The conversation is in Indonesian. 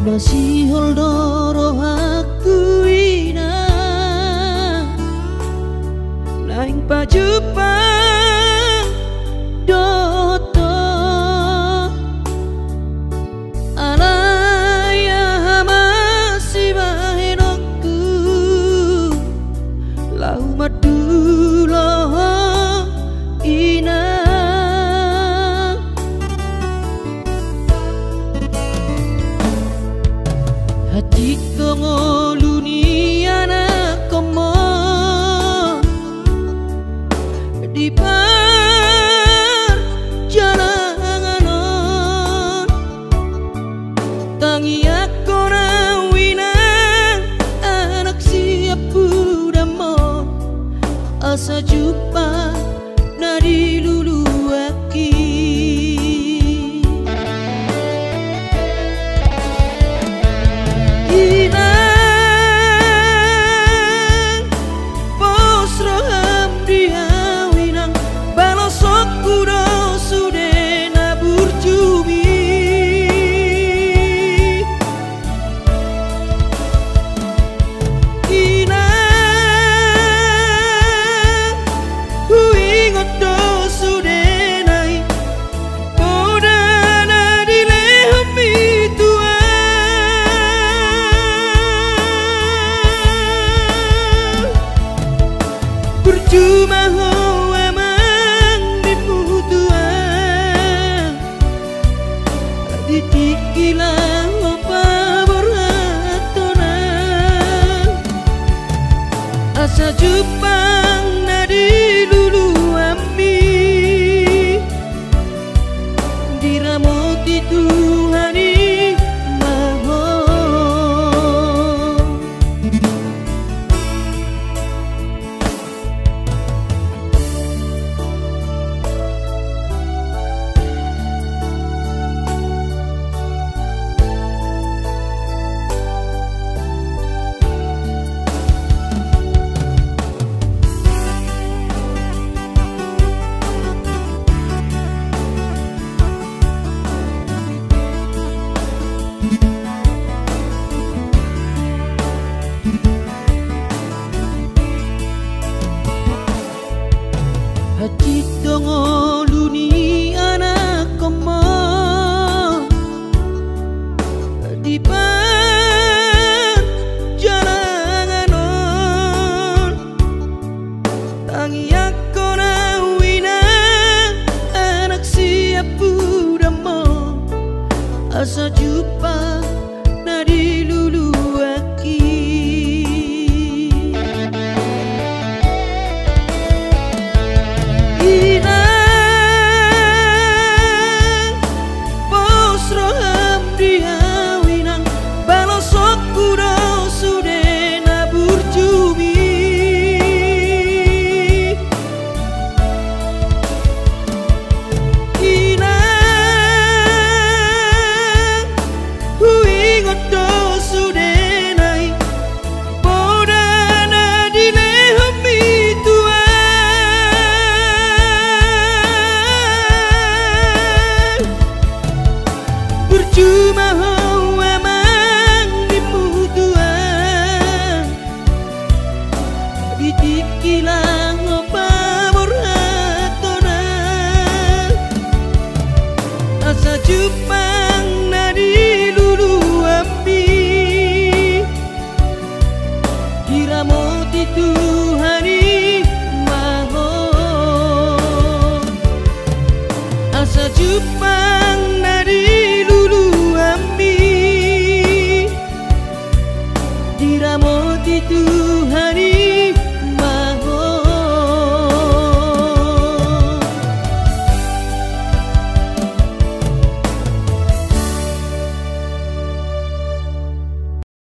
Masih holdoro aku ina naing pajupang doto alaya masih bahenokku lau madulo ina hati ngoluni anak komo di perjalanan tangi aku rawinang anak siap budamon asa jumpa nadi lulu aki cuma ho emang diputuan ditikilah opa berhatonan asa jupang nadi lulu ami diramoti Tuhani hati ngoluni anak komo di perjalanan tangi aku rawina anak siap budamon asa jumpa nadi lulu aki cuma ho emang diputuan ditikilah opa berhatonan asa jupang nadi lulu ami diramoti Tuhani mahon asa jupang